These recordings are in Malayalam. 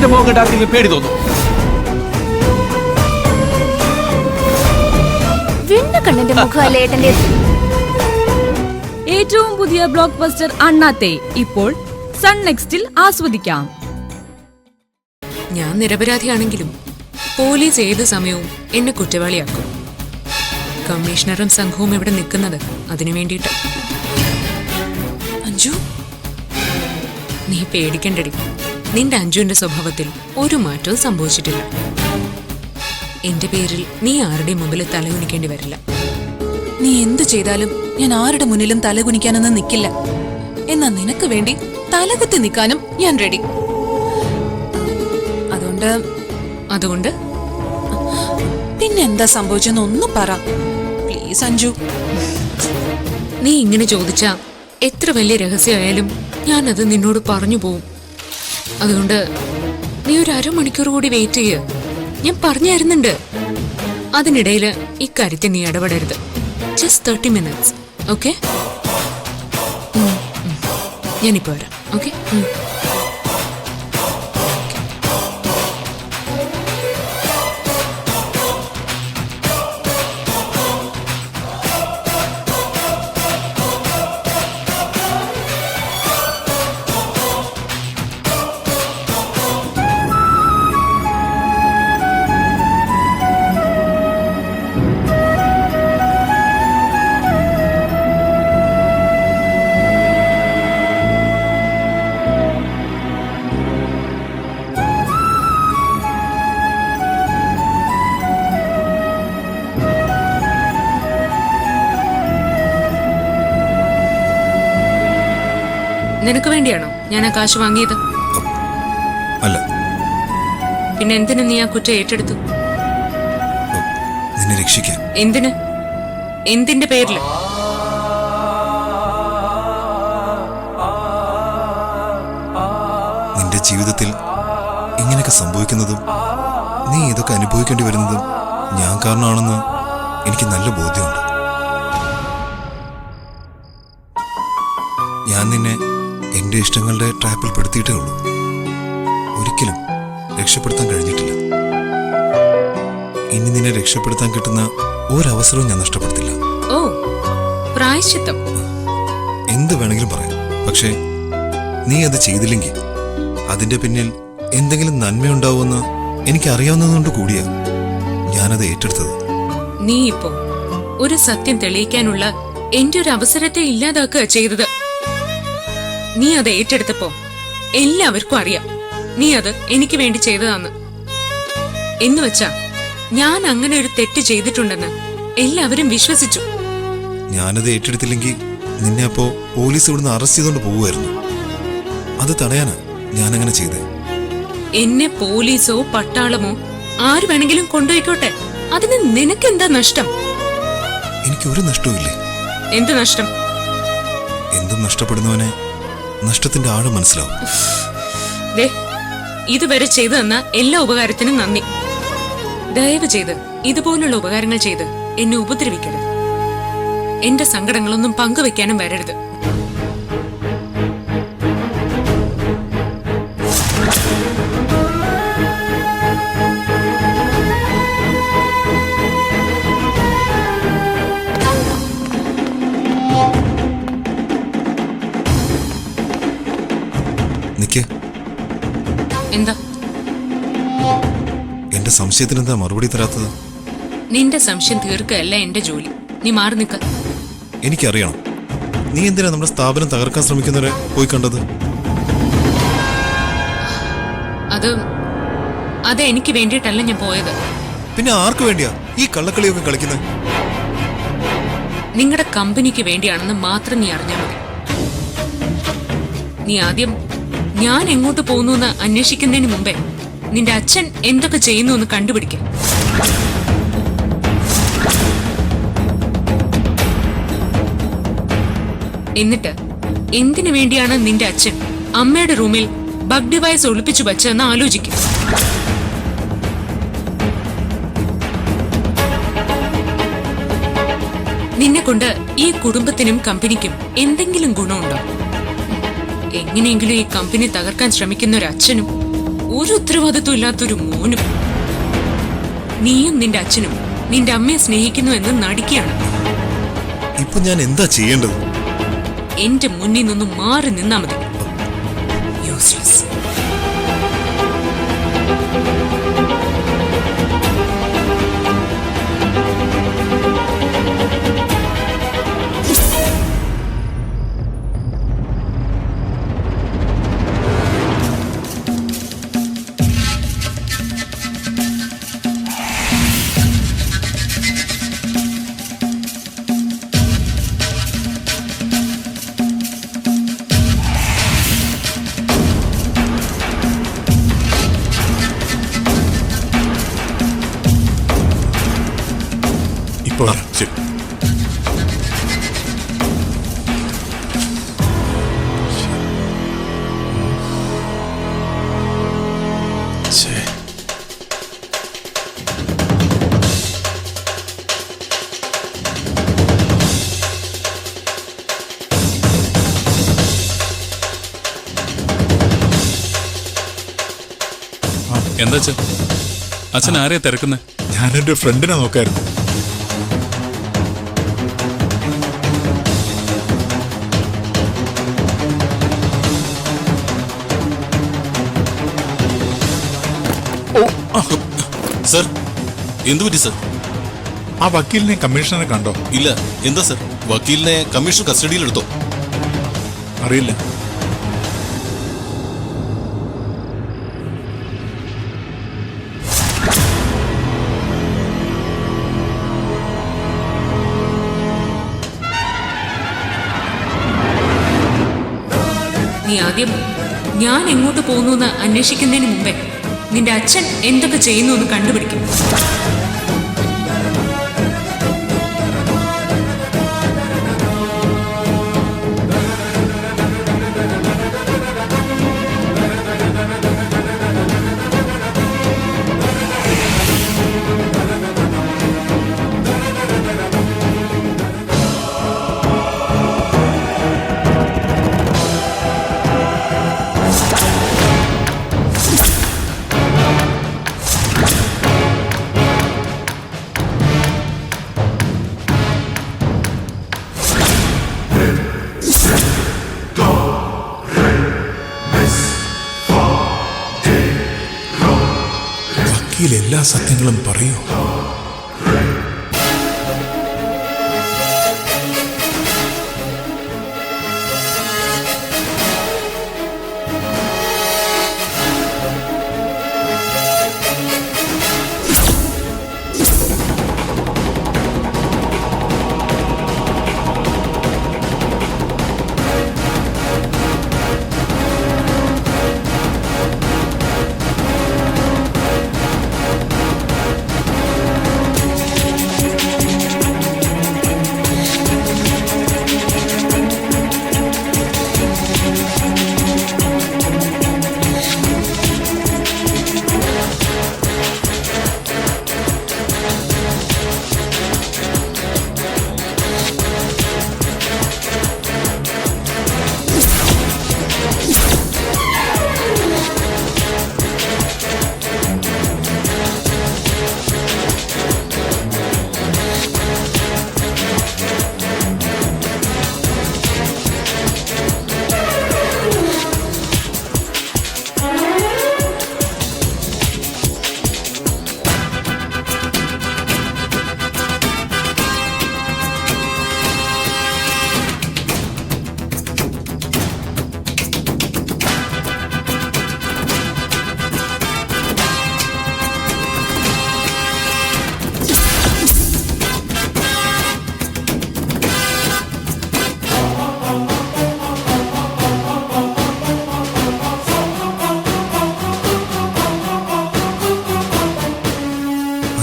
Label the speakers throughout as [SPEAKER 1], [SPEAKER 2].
[SPEAKER 1] എന്റെ മുഖം കണ്ട ആർക്കെങ്കിലും പേടി തോന്നും?
[SPEAKER 2] കണ്ണിന്റെ മുഖമല്ലേ ഏട്ടന്റെ.
[SPEAKER 3] ഏറ്റവും പുതിയ ബ്ലോക്ക് ബസ്റ്റർ അണ്ണാത്തെ ഇപ്പോൾ സൺ നെക്സ്റ്റിൽ ആസ്വദിക്കാം.
[SPEAKER 4] ഞാൻ നിരപരാധിയാണെങ്കിലും പോലീസ് ഏത് സമയവും എന്നെ കുറ്റവാളിയാക്കും. കമ്മീഷണറും സംഘവും ഇവിടെ നിൽക്കുന്നത് അതിനു വേണ്ടിയിട്ട്. അഞ്ജു, നീ പേടിക്കണ്ടടി. നിന്റെ അഞ്ജുവിന്റെ സ്വഭാവത്തിൽ ഒരു മാറ്റവും സംഭവിച്ചിട്ടില്ല. എന്റെ പേരിൽ നീ ആരുടെയും മുമ്പിൽ തലകുനിക്കേണ്ടി വരില്ല.
[SPEAKER 5] നീ എന്തു ചെയ്താലും ഞാൻ ആരുടെ മുന്നിലും തലകുനിക്കാനൊന്നും നിൽക്കില്ല. എന്നാ നിനക്ക് വേണ്ടി തലകുത്തി നിൽക്കാനും ഞാൻ റെഡി.
[SPEAKER 4] അതുകൊണ്ട്
[SPEAKER 5] പിന്നെ എന്താ സംഭവിച്ചെന്ന് ഒന്നും പറ പ്ലീസ് അഞ്ജു.
[SPEAKER 4] നീ ഇങ്ങനെ ചോദിച്ചാ എത്ര വലിയ രഹസ്യമായാലും ഞാനത് നിന്നോട് പറഞ്ഞു പോവും. അതുകൊണ്ട് നീ ഒരു അരമണിക്കൂർ കൂടി വെയിറ്റ് ചെയ്യ. ഞാൻ പറഞ്ഞു തരുന്നുണ്ട്. അതിനിടയിൽ ഇക്കാര്യത്തിൽ നീ ഇടപെടരുത്. Just 30 minutes, okay? ഞാനിപ്പോ വരാം, ഓക്കെ? നിനക്ക് വേണ്ടിയാണോ ഞാൻ ആ കാശ് വാങ്ങിയത്?
[SPEAKER 6] അല്ല.
[SPEAKER 4] പിന്നെ എന്തിനു നീ ആ കുറ്റം ഏറ്റെടുത്തു?
[SPEAKER 6] നിന്നെ രക്ഷിക്കാൻ.
[SPEAKER 4] എന്തിന്? എന്തിന്റെ പേരില്?
[SPEAKER 6] നിന്റെ ജീവിതത്തിൽ ഇങ്ങനെയൊക്കെ സംഭവിക്കുന്നതും നീ ഇതൊക്കെ അനുഭവിക്കേണ്ടി വരുന്നതും ഞാൻ കാരണമാണെന്ന് എനിക്ക് നല്ല ബോധ്യമുണ്ട്. ഞാൻ നിന്നെ എന്റെ ഇഷ്ടങ്ങളുടെ ട്രാപ്പിൽ പെടുത്തിയിട്ടേ ഉള്ളൂ. ഒരിക്കലും രക്ഷപ്പെടുത്താൻ കഴിഞ്ഞിട്ടില്ല. ഇനി നിന്നെ രക്ഷപ്പെടുത്താൻ കിട്ടുന്ന ഒരവസരവും ഞാൻ നഷ്ടപ്പെടുത്തില്ല.
[SPEAKER 4] ഓ, പ്രായശ്ചിത്തം
[SPEAKER 6] എന്ത് വേണമെങ്കിലും പറയാം. പക്ഷേ നീ അത് ചെയ്തില്ലെങ്കിൽ അതിന്റെ പിന്നിൽ എന്തെങ്കിലും നന്മയുണ്ടാവുമെന്ന് എനിക്കറിയാവുന്നതുകൊണ്ട് കൂടിയാ ഞാനത് ഏറ്റെടുത്തത്.
[SPEAKER 4] നീ ഇപ്പോ ഒരു സത്യം തെളിയിക്കാനുള്ള എന്റെ ഒരു അവസരത്തെ ഇല്ലാതാക്കുക ചെയ്തത്. നീ അത് ഏറ്റെടുത്തപ്പോ എല്ലാവർക്കും അറിയാം നീ അത് എനിക്ക് വേണ്ടി ചെയ്തതാന്ന്. എന്നുവെച്ചാ ഞാൻ അങ്ങനെ ഒരു തെറ്റ് ചെയ്തിട്ടുണ്ടെന്ന് എല്ലാവരും വിശ്വസിച്ചു.
[SPEAKER 6] ഞാനത് ഏറ്റെടുത്തില്ലെങ്കിൽ നിന്നെ അപ്പോ പോലീസ് ഇവിടുന്ന് അറസ്റ്റ് ചെയ്തോണ്ട് പോവുമായിരുന്നു. അത് തടയാനാ ഞാനങ്ങനെ ചെയ്തേ.
[SPEAKER 4] എന്നെ പോലീസോ പട്ടാളമോ ആര് വേണമെങ്കിലും കൊണ്ടുപോയിക്കോട്ടെ. അതിന് നിനക്കെന്താ നഷ്ടം?
[SPEAKER 6] എനിക്കൊരു നഷ്ടവുമില്ലേ.
[SPEAKER 4] എന്ത് നഷ്ടം?
[SPEAKER 6] എന്തും നഷ്ടപ്പെടുന്നവനെ നഷ്ടത്തിന്റെ ആഴം മനസ്സിലാവും.
[SPEAKER 4] ഇതുവരെ ചെയ്തു തന്ന എല്ലാ ഉപകാരത്തിനും നന്ദി. ദയവ് ചെയ്ത് ഇതുപോലുള്ള ഉപകാരങ്ങൾ ചെയ്ത് എന്നെ ഉപദ്രവിക്കരുത്. എന്റെ സങ്കടങ്ങളൊന്നും പങ്കുവെക്കാനും വരരുത്. എന്താ
[SPEAKER 6] എന്റെ സംശയത്തിന് എന്താ മറുപടി തരാത്തത്?
[SPEAKER 4] നിന്റെ സംശയം തീർക്കല്ല എന്റെ ജോലി. നീ മാറി നിൽക്ക.
[SPEAKER 6] എനിക്കറിയണം നീ എന്തിനാ നമ്മുടെ സ്ഥാപനം തകർക്കാൻ ശ്രമിക്കുന്നവരെ പോയി കണ്ടത്?
[SPEAKER 4] അത് എനിക്ക് വേണ്ടിയിട്ടല്ല ഞാൻ പോയത്.
[SPEAKER 6] പിന്നെ ആർക്ക് വേണ്ടിയാ ഈ കള്ളക്കളിയൊക്കെ കളിക്കുന്നത്?
[SPEAKER 4] നിങ്ങളുടെ കമ്പനിക്ക് വേണ്ടിയാണെന്ന് മാത്രം നീ അറിഞ്ഞാൽ മതി. നീ ആദ്യം ഞാൻ എങ്ങോട്ട് പോകുന്നു എന്ന് അന്വേഷിക്കുന്നതിന് മുമ്പേ നിന്റെ അച്ഛൻ എന്തൊക്കെ ചെയ്യുന്നു എന്ന് കണ്ടുപിടിക്കാം. എന്നിട്ട് എന്തിനു വേണ്ടിയാണ് നിന്റെ അച്ഛൻ അമ്മയുടെ റൂമിൽ ബഗ് ഡിവൈസ് ഒളിപ്പിച്ചു വച്ചതെന്ന് ആലോചിക്കും. നിന്നെ കൊണ്ട് ഈ കുടുംബത്തിനും കമ്പനിക്കും എന്തെങ്കിലും ഗുണമുണ്ടോ? എങ്ങനെയെങ്കിലും ഈ കമ്പനി തകർക്കാൻ ശ്രമിക്കുന്ന ഒരു അച്ഛനും ഒരു ഉത്തരവാദിത്വം ഇല്ലാത്തൊരു മോനും. നീയും നിന്റെ അച്ഛനും നിന്റെ അമ്മയെ സ്നേഹിക്കുന്നു എന്ന് നടിക്കുകയാണ്.
[SPEAKER 6] ഇപ്പൊ ഞാൻ എന്താ ചെയ്യേണ്ടത്?
[SPEAKER 4] എന്റെ മുന്നിൽ നിന്നും മാറി നിന്നാ മതി. യൂസ്ലെസ്.
[SPEAKER 6] ശരി.
[SPEAKER 1] എന്താ അച്ഛൻ? അച്ഛൻ ആരെയാ തിരക്കുന്നേ?
[SPEAKER 7] ഞാൻ എന്റെ ഫ്രണ്ടിനെ നോക്കായിരുന്നു.
[SPEAKER 6] സർ, എന്തു പറ്റി സർ?
[SPEAKER 7] ആ വക്കീലിനെ കമ്മീഷണറെ കണ്ടോ?
[SPEAKER 6] ഇല്ല. എന്താ സർ? വക്കീലിനെ കമ്മീഷൻ കസ്റ്റഡിയിലെടുത്തോ?
[SPEAKER 7] അറിയില്ല.
[SPEAKER 4] നീ ആദ്യം ഞാൻ എങ്ങോട്ട് പോകുന്നു എന്ന് അന്വേഷിക്കുന്നതിന് മുമ്പേ നിന്റെ അച്ഛൻ എന്തൊക്കെ ചെയ്യുന്നു എന്ന് കണ്ടുപിടിക്കും.
[SPEAKER 7] വക്കീൽ എല്ലാ സത്യങ്ങളും പറയൂ.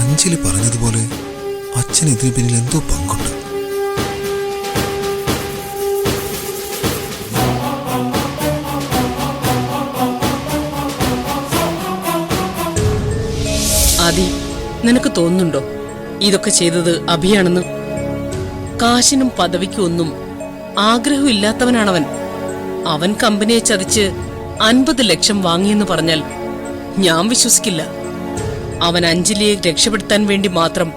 [SPEAKER 6] അഞ്ജലി പറഞ്ഞതുപോലെ അച്ഛന് ഇതിന് പിന്നിൽ എന്തോ പങ്കുണ്ട്.
[SPEAKER 8] ആദി, നിനക്ക് തോന്നുന്നുണ്ടോ ഇതൊക്കെ ചെയ്തത് അഭിയാണെന്ന്? കാശിനും പദവിക്കും ഒന്നും ആഗ്രഹമില്ലാത്തവനാണവൻ. അവൻ കമ്പനിയെ ചതിച്ച് 50 ലക്ഷം വാങ്ങിയെന്ന് പറഞ്ഞാൽ ഞാൻ വിശ്വസിക്കില്ല. അവൻ അഞ്ജലിയെ രക്ഷപ്പെടുത്താൻ വേണ്ടി മാത്രം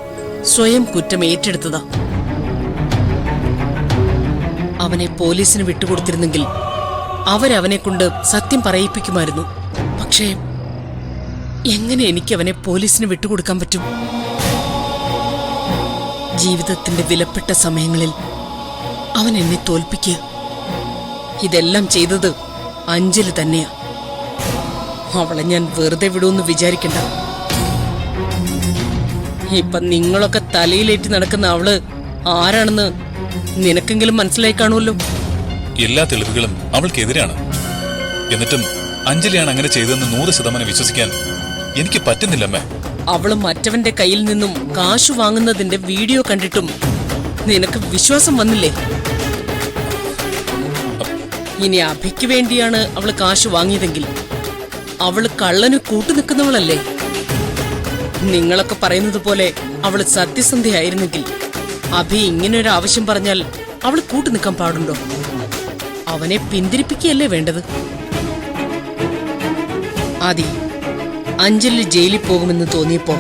[SPEAKER 8] സ്വയം കുറ്റം ഏറ്റെടുത്തതാ. അവനെ പോലീസിന് വിട്ടുകൊടുത്തിരുന്നെങ്കിൽ അവരവനെ കൊണ്ട് സത്യം പറയിപ്പിക്കുമായിരുന്നു. പക്ഷേ എങ്ങനെ എനിക്ക് അവനെ പോലീസിന് വിട്ടുകൊടുക്കാൻ പറ്റും? ജീവിതത്തിന്റെ വിലപ്പെട്ട സമയങ്ങളിൽ അവൻ എന്നെ തോൽപ്പിക്കുക. ഇതെല്ലാം ചെയ്തത് അഞ്ജലി തന്നെയാ. അവളെ ഞാൻ വെറുതെ വിടുമെന്ന് വിചാരിക്കണ്ട. ഇപ്പൊ നിങ്ങളൊക്കെ തലയിലേറ്റി നടക്കുന്ന അവള് ആരാണെന്ന് നിനക്കെങ്കിലും മനസ്സിലായി കാണുമല്ലോ.
[SPEAKER 1] എല്ലാ തെളിവുകളും അവൾക്കെതിരാണ്. എന്നിട്ടും അഞ്ജലിയാണ് അങ്ങനെ ചെയ്തതെന്ന് 100% വിശ്വസിക്കാൻ എനിക്ക് പറ്റുന്നില്ലമ്മേ.
[SPEAKER 8] അവള് മറ്റവന്റെ കയ്യിൽ നിന്നും കാശ് വാങ്ങുന്നതിന്റെ വീഡിയോ കണ്ടിട്ടും നിനക്ക് വിശ്വാസം വന്നില്ലേ? ഇനി അഭിക്ക് വേണ്ടിയാണ് അവള് കാശ് വാങ്ങിയതെങ്കിൽ അവള് കള്ളന് കൂട്ടുനിൽക്കുന്നവളല്ലേ? നിങ്ങളൊക്കെ പറയുന്നത് പോലെ അവള് സത്യസന്ധയായിരുന്നെങ്കിൽ അഭി ഇങ്ങനൊരു ആവശ്യം പറഞ്ഞാൽ അവള് കൂട്ടുനിൽക്കാൻ പാടുണ്ടോ? അവനെ പിന്തിരിപ്പിക്കുകയല്ലേ വേണ്ടത്? ആദി, അഞ്ജലി ജയിലിൽ പോകുമെന്ന് തോന്നിയപ്പോ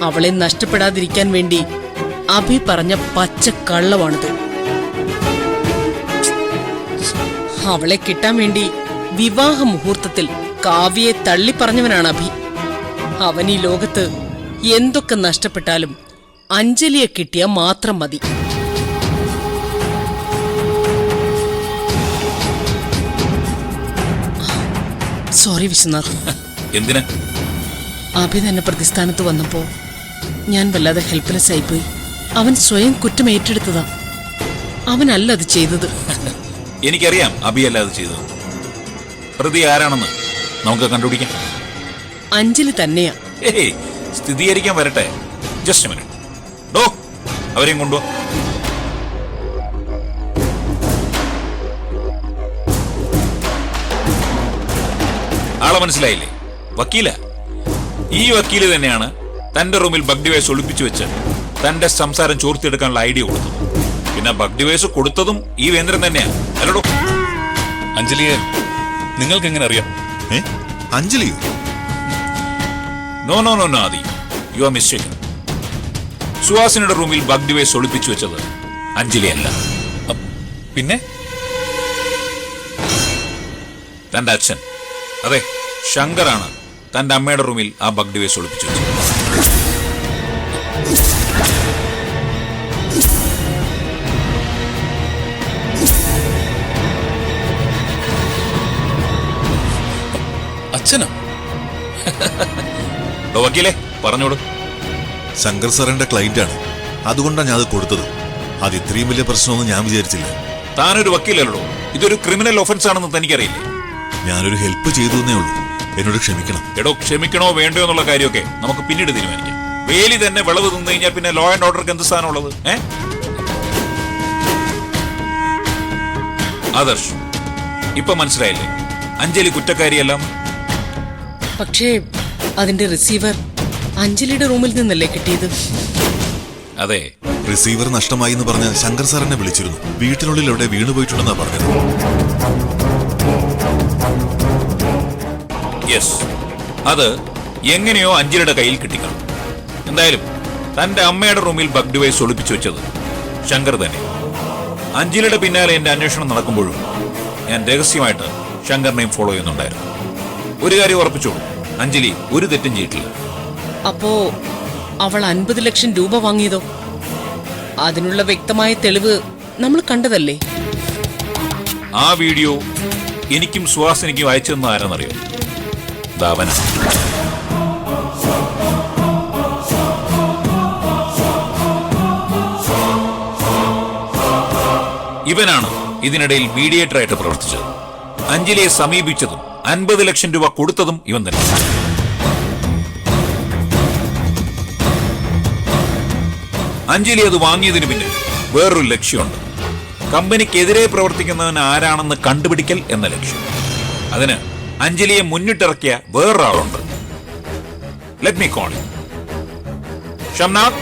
[SPEAKER 8] അവളെ നഷ്ടപ്പെടാതിരിക്കാൻ വേണ്ടി അഭി പറഞ്ഞ പച്ച കള്ളമാണിത്. അവളെ കിട്ടാൻ വേണ്ടി വിവാഹ മുഹൂർത്തത്തിൽ കാവ്യയെ തള്ളിപ്പറഞ്ഞവനാണ് അഭി. അവൻ ഈ ലോകത്ത് എന്തൊക്കെ നഷ്ടപ്പെട്ടാലും അഞ്ജലിയെ കിട്ടിയാ മാത്രം മതി. സോറി വിശ്വനാഥ്.
[SPEAKER 1] എന്തിനാ?
[SPEAKER 8] അഭി തന്നെ പ്രതിസ്ഥാനത്ത് വന്നപ്പോ ഞാൻ വല്ലാതെ ഹെൽപ്ലെസ് ആയിപ്പോയി. അവൻ സ്വയം കുറ്റം ഏറ്റെടുത്തതാ. അവനല്ല അത് ചെയ്തത്.
[SPEAKER 9] എനിക്കറിയാം അഭിയല്ല അത് ചെയ്തത്. പ്രതി ആരാണെന്ന് നമുക്ക് കണ്ടുപിടിക്കാം.
[SPEAKER 8] അഞ്ജലി തന്നെയാ.
[SPEAKER 9] ഏയ്, സ്ഥിരീകരിക്കാൻ വരട്ടെ. Just minute. ഡോ, അവരെയും കൊണ്ടുപോ. ആളെ മനസ്സിലായില്ലേ? വക്കീല. ഈ വക്കീല് തന്നെയാണ് തന്റെ റൂമിൽ ബഗ് ഡിവൈസ് ഒളിപ്പിച്ചു വെച്ച് തന്റെ സംസാരം ചോർത്തിയെടുക്കാനുള്ള ഐഡിയ കൊടുത്തത്. പിന്നെ ബഗ് ഡിവൈസ് കൊടുത്തതും ഈ വേന്ദ്രൻ തന്നെയാണ്. അല്ലടോ?
[SPEAKER 1] അഞ്ജലിയെ നിങ്ങൾക്ക് എങ്ങനെ അറിയാം?
[SPEAKER 6] അഞ്ജലിയോ?
[SPEAKER 9] No no no no Adi, you are mistaken. സുഹാസിനിയുടെ റൂമിൽ ബഗ് ഡിവൈസ് ഒളിപ്പിച്ചു വെച്ചത് അഞ്ജലി അല്ല.
[SPEAKER 1] പിന്നെ
[SPEAKER 9] തന്റെ അച്ഛൻ, അതെ ശങ്കറാണ് തന്റെ അമ്മയുടെ റൂമിൽ ആ ബഗ് ഡിവൈസ് ഒളിപ്പിച്ചു വെച്ചത്.
[SPEAKER 1] അച്ഛനോ?
[SPEAKER 9] വക്കീലെ പറഞ്ഞോളൂ.
[SPEAKER 6] ശങ്കർ സാറിന്റെ ക്ലൈന്റ് ആണ്, അതുകൊണ്ടാണ് ഞാൻ അത് കൊടുത്തത്. അത് ഇത്രയും വലിയ പ്രശ്നമൊന്നും ഞാൻ വിചാരിച്ചില്ല.
[SPEAKER 9] താനൊരു വക്കീലല്ലോ, ഇതൊരു ക്രിമിനൽ ഒഫൻസ് ആണെന്ന് തനിക്കറിയില്ലേ?
[SPEAKER 6] ഞാനൊരു ഹെൽപ്പ് ചെയ്തു എന്നേ ഉള്ളൂ, എന്നോട് ക്ഷമിക്കണം.
[SPEAKER 9] എടോ, ക്ഷമിക്കണോ വേണ്ടോ എന്നുള്ള കാര്യമൊക്കെ നമുക്ക് പിന്നീട് തീരുമാനിക്കാം. വേലി തന്നെ വിളവ് തിന്നു കഴിഞ്ഞാൽ പിന്നെ ലോ ആൻഡ് ഓർഡർക്ക് എന്ത് സ്ഥാനമുള്ളത്? ആദർശ്, ഇപ്പൊ മനസ്സിലായില്ലേ അഞ്ജലി കുറ്റക്കാരിയെല്ലാം?
[SPEAKER 8] പക്ഷേ അതിന്റെ റിസീവർ അഞ്ജലിയുടെ റൂമിൽ നിന്നല്ലേ കിട്ടിയത്?
[SPEAKER 9] അതെ.
[SPEAKER 6] റിസീവർ നഷ്ടമായി എന്ന് പറഞ്ഞ് ശങ്കർ സാർ എന്നെ വിളിച്ചിരുന്നു. വീട്ടിനുള്ളിൽ എവിടെ വീണുപോയിട്ടുണ്ടെന്നാ പറഞ്ഞത്.
[SPEAKER 9] യെസ്, അത് എങ്ങനെയോ അഞ്ജലിയുടെ കയ്യിൽ കിട്ടിക്കാണും. എന്തായാലും തന്റെ അമ്മയുടെ റൂമിൽ ബഗ് ഡിവൈസ് ഒളിപ്പിച്ചു വെച്ചത് ശങ്കർ തന്നെ. അഞ്ജലിയുടെ പിന്നാലെ എന്റെ അന്വേഷണം നടക്കുമ്പോഴും ഞാൻ രഹസ്യമായിട്ട് ശങ്കറിനെയും ഫോളോ ചെയ്യുന്നുണ്ടായിരുന്നു. ഒരു കാര്യം ഉറപ്പിച്ചോളൂ, അഞ്ജലി ഒരു തെറ്റും ചെയ്തിട്ടില്ല.
[SPEAKER 8] അപ്പോ അവൾ 50 ലക്ഷം രൂപ വാങ്ങിയതോ? അതിനുള്ള വ്യക്തമായ തെളിവ് നമ്മൾ കണ്ടതല്ലേ?
[SPEAKER 9] ആ വീഡിയോ എനിക്കും സുഹാസിനിക്കും അയച്ചു തന്ന ആരെന്നറിയോ? ധാവന. ഇവനാണ് ഇതിനിടയിൽ മീഡിയേറ്ററായിട്ട് പ്രവർത്തിച്ചത്. അഞ്ജലിയെ സമീപിച്ചതും 50 ലക്ഷം രൂപ കൊടുത്തതും ഇവൻ തന്നെ. അഞ്ജലി അത് വാങ്ങിയതിന് പിന്നിൽ വേറൊരു ലക്ഷ്യമുണ്ട്. കമ്പനിക്കെതിരെ പ്രവർത്തിക്കുന്നവൻ ആരാണെന്ന് കണ്ടുപിടിക്കൽ എന്ന ലക്ഷ്യം. അതിന് അഞ്ജലിയെ മുന്നിട്ടിറക്കിയ വേറൊരാളുണ്ട്. Let me call Shamnath.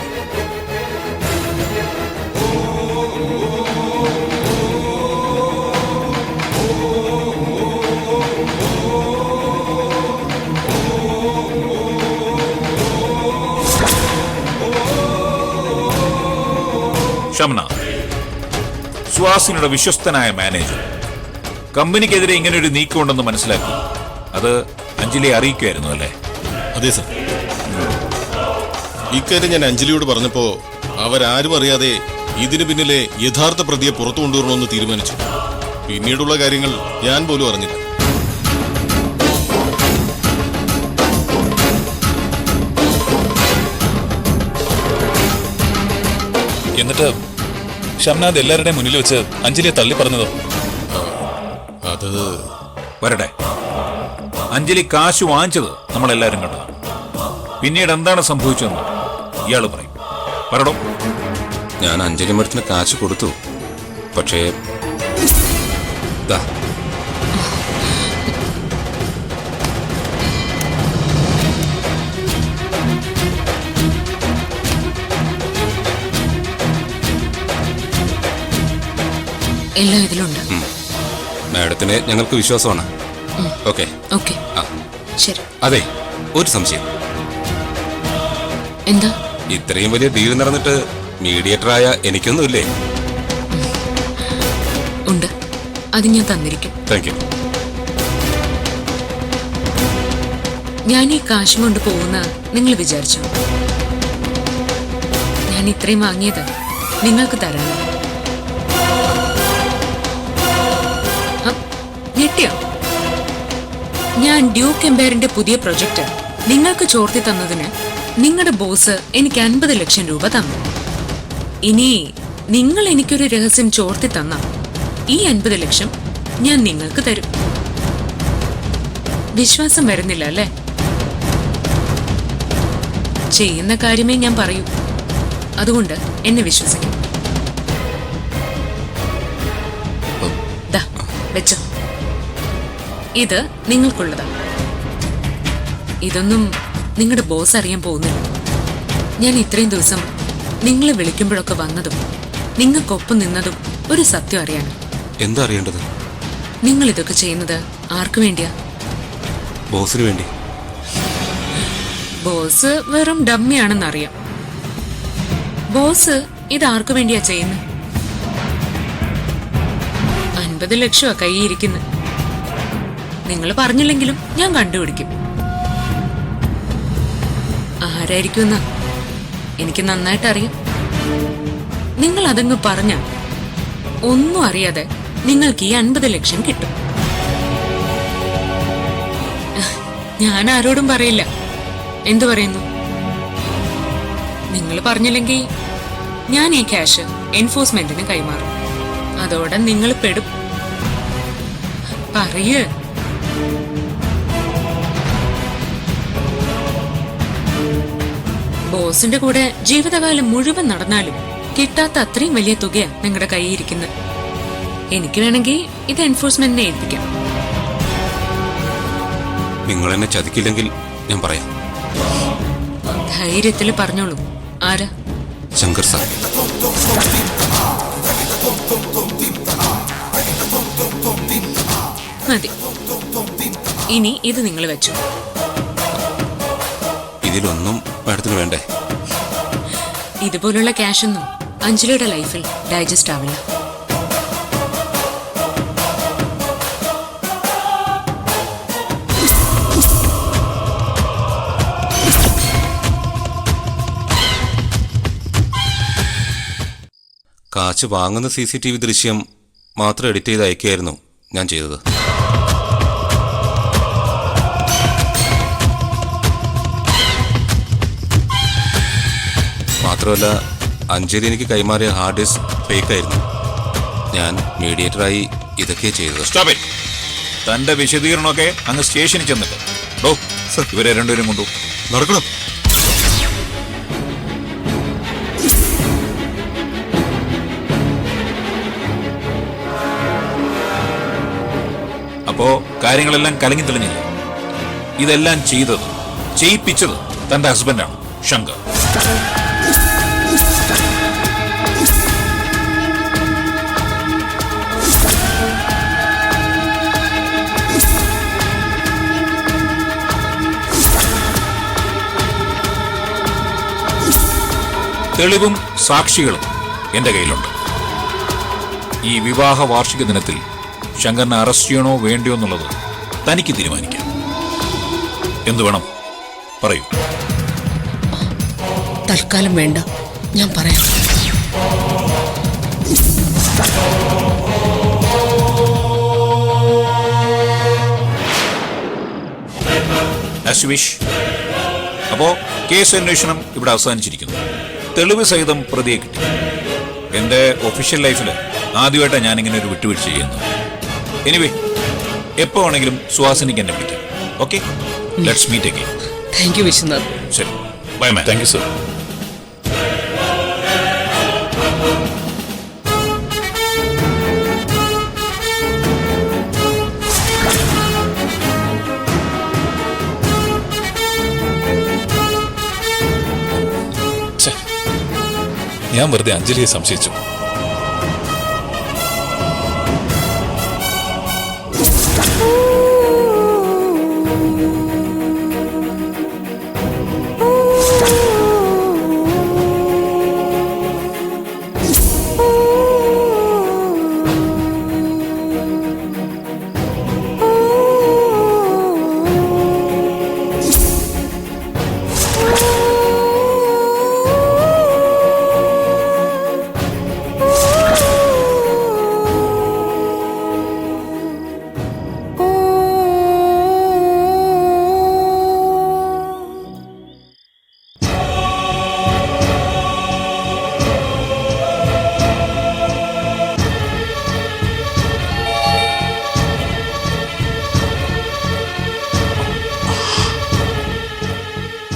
[SPEAKER 9] Shamna, സുഹാസിനിയുടെ വിശ്വസ്തനായ മാനേജർ കമ്പനിക്കെതിരെ ഇങ്ങനെ ഒരു നീക്കമുണ്ടെന്ന് മനസ്സിലാക്കി അത് അഞ്ജലിയെ അറിയിക്കുമായിരുന്നു അല്ലേ?
[SPEAKER 10] അതെ സർ. ഇക്കാര്യം ഞാൻ അഞ്ജലിയോട് പറഞ്ഞപ്പോ അവരാരും അറിയാതെ ഇതിനു പിന്നിലെ യഥാർത്ഥ പ്രതിയെ പുറത്തു കൊണ്ടുവരണമെന്ന് തീരുമാനിച്ചു. പിന്നീടുള്ള കാര്യങ്ങൾ ഞാൻ പോലും അറിഞ്ഞില്ല.
[SPEAKER 1] എന്നിട്ട് ഷംനാഥ് എല്ലാവരുടെയും മുന്നിൽ വെച്ച് അഞ്ജലിയെ തള്ളി പറഞ്ഞതോ?
[SPEAKER 10] അത്
[SPEAKER 9] വരട്ടെ, അഞ്ജലി കാശ് വാങ്ങിച്ചത് നമ്മളെല്ലാരും കണ്ടതാണ്. പിന്നീട് എന്താണ് സംഭവിച്ചതെന്ന് ഇയാള് പറയും. പറയടോ.
[SPEAKER 11] ഞാൻ അഞ്ജലി മഠത്തിന് കാശ് കൊടുത്തു. പക്ഷേ ദാ,
[SPEAKER 4] എല്ലാം ഇതിലുണ്ട്.
[SPEAKER 11] മാഡത്തിന് ഞങ്ങൾക്ക് വിശ്വാസമാണ്. ഓക്കെ
[SPEAKER 4] ഓക്കെ,
[SPEAKER 11] ആ
[SPEAKER 4] ശരി.
[SPEAKER 11] അതെ, ഒരു സംശയം.
[SPEAKER 4] എന്താ?
[SPEAKER 11] ഇത്രയും വലിയ ഡീൽ നടന്നിട്ട് മീഡിയേറ്ററായ എനിക്കൊന്നുമില്ലേ?
[SPEAKER 4] ഉണ്ട്, അത് ഞാൻ തന്നിരിക്കും.
[SPEAKER 11] Thank you.
[SPEAKER 4] ഞാൻ ഈ കാശും കൊണ്ട് പോകുന്ന നിങ്ങൾ വിചാരിച്ചു? ഞാൻ ഇത്രയും വാങ്ങിയത് നിങ്ങൾക്ക് തരാൻ. ഞെട്ടിയോ? ഞാൻ ഡ്യൂക്ക് എംപയറിന്റെ പുതിയ പ്രൊജക്ട് നിങ്ങൾക്ക് ചോർത്തി തന്നതിന് നിങ്ങളുടെ ബോസ് എനിക്ക് 50 ലക്ഷം രൂപ തന്നു. ഇനി നിങ്ങൾ എനിക്കൊരു രഹസ്യം ചോർത്തി തന്ന ഈ 50 ലക്ഷം ഞാൻ നിങ്ങൾക്ക് തരും. വിശ്വാസം വരുന്നില്ല അല്ലേ? ചെയ്യുന്ന കാര്യമേ ഞാൻ പറയൂ. അതുകൊണ്ട് എന്നെ വിശ്വസിക്കും. ദാ, വെച്ചോ. ഇത് നിങ്ങൾക്കുള്ളതാണ്. ഇതൊന്നും നിങ്ങളുടെ ബോസ് അറിയാൻ പോകുന്നില്ല. ഞാൻ ഇത്രയും ദിവസം നിങ്ങളെ വിളിക്കുമ്പോഴൊക്കെ വന്നതും നിങ്ങൾക്കൊപ്പം നിന്നതും ഒരു സത്യം അറിയാൻ.
[SPEAKER 11] എന്താ അറിയേണ്ടത്?
[SPEAKER 4] നിങ്ങൾ ഇതൊക്കെ ചെയ്യുന്നത് ആർക്കു വേണ്ടിയാ?
[SPEAKER 11] ബോസിന് വേണ്ടി.
[SPEAKER 4] ബോസ് വെറും ഡമ്മിയാണെന്നറിയാം. ബോസ് ഇത് ആർക്കു വേണ്ടിയാ ചെയ്യുന്നത്? 50 ലക്ഷമാ കൈയിരിക്കുന്നത്. നിങ്ങൾ പറഞ്ഞില്ലെങ്കിലും ഞാൻ കണ്ടുപിടിക്കും ആരായിരിക്കുമെന്ന്. എനിക്ക് നന്നായിട്ട് അറിയാം. നിങ്ങൾ അതങ്ങ് പറഞ്ഞ ഒന്നും അറിയാതെ നിങ്ങൾക്ക് ഈ 50 ലക്ഷം കിട്ടും. ഞാൻ ആരോടും പറയില്ല. എന്തു പറയുന്നു? നിങ്ങൾ പറഞ്ഞില്ലെങ്കിൽ ഞാൻ ഈ ക്യാഷ് എൻഫോഴ്സ്മെന്റിന് കൈമാറും. അതോടെ നിങ്ങൾ പെടും. പറയ്. ബോസിന്റെ കൂടെ ജീവിതകാലം മുഴുവൻ നടന്നാലും കിട്ടാത്ത അത്രയും വലിയ തുകയാ നിങ്ങളുടെ കൈയിരിക്കുന്നത്. എനിക്ക് വേണമെങ്കിൽ ഇത് എൻഫോഴ്സ്മെന്റിനെ ഏൽപ്പിക്കാം.
[SPEAKER 11] നിങ്ങൾ എന്നെ ചതിക്കില്ലെങ്കിൽ ഞാൻ പറയാം.
[SPEAKER 4] ധൈര്യത്തിൽ പറഞ്ഞോളൂ. ആരാ?
[SPEAKER 11] ശങ്കർ സാർ.
[SPEAKER 4] മതി. ഇനി ഇത് നിങ്ങൾ വെച്ചു.
[SPEAKER 11] ഇതിലൊന്നും മാഡത്തിന് വേണ്ടേ?
[SPEAKER 4] ഇതുപോലുള്ള ക്യാഷൊന്നും അഞ്ജലിയുടെ ലൈഫിൽ ഡൈജസ്റ്റ് ആവില്ല.
[SPEAKER 11] കാശ് വാങ്ങുന്ന CCTV ദൃശ്യം മാത്രം എഡിറ്റ് ചെയ്ത് അയക്കുകയായിരുന്നു ഞാൻ ചെയ്തത്. മാത്രമല്ല, അഞ്ജലി എനിക്ക് കൈമാറിയ ഹാർഡ് ഡിസ്ക് ഫേക്കായിരുന്നു. ഞാൻ മീഡിയേറ്ററായി ഇതൊക്കെ ചെയ്തത്.
[SPEAKER 9] തന്റെ വിശദീകരണമൊക്കെ അങ്ങ് സ്റ്റേഷനിൽ ചെന്നിട്ട് ഇവരെ രണ്ടുപേരും കൊണ്ടു
[SPEAKER 10] നടക്കണം.
[SPEAKER 9] അപ്പോ കാര്യങ്ങളെല്ലാം കലങ്ങി തെളിഞ്ഞില്ല. ഇതെല്ലാം ചെയ്തത്, ചെയ്യിപ്പിച്ചത് തന്റെ ഹസ്ബൻഡാണ് ശങ്കർ. തെളിവും സാക്ഷികളും എന്റെ കയ്യിലുണ്ട്. ഈ വിവാഹ വാർഷിക ദിനത്തിൽ ശങ്കറിനെ അറസ്റ്റ് ചെയ്യണോ വേണ്ടയോ എന്നുള്ളത് തനിക്ക് തീരുമാനിക്കാം. എന്തു വേണം പറയൂ.
[SPEAKER 8] തൽക്കാലം വേണ്ട, ഞാൻ പറയാം.
[SPEAKER 9] As you wish. അപ്പോ കേസ് അന്വേഷണം ഇവിടെ അവസാനിച്ചിരിക്കുന്നു. തെളിവ് സഹിതം പ്രതിയെ കിട്ടി. എന്റെ ഒഫീഷ്യൽ ലൈഫിൽ ആദ്യമായിട്ടാണ് ഞാനിങ്ങനെ ഒരു വിട്ടുവീഴ്ച ചെയ്യുന്നത്. എനിവേ, എപ്പോ വേണമെങ്കിലും സുഹാസിനിക്ക് എന്നെ വിളിക്കാം. Okay, let's meet again.
[SPEAKER 8] Thank you Viswanath.
[SPEAKER 9] ശരി, bye ma'am.
[SPEAKER 1] Thank you sir. ഞാൻ വെറുതെ അഞ്ജലിയെ സംശയിച്ചു.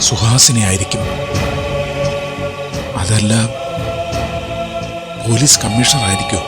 [SPEAKER 7] സുഹാസിനി ആയിരിക്കും. അതല്ല പോലീസ് കമ്മീഷണർ ആയിരിക്കും.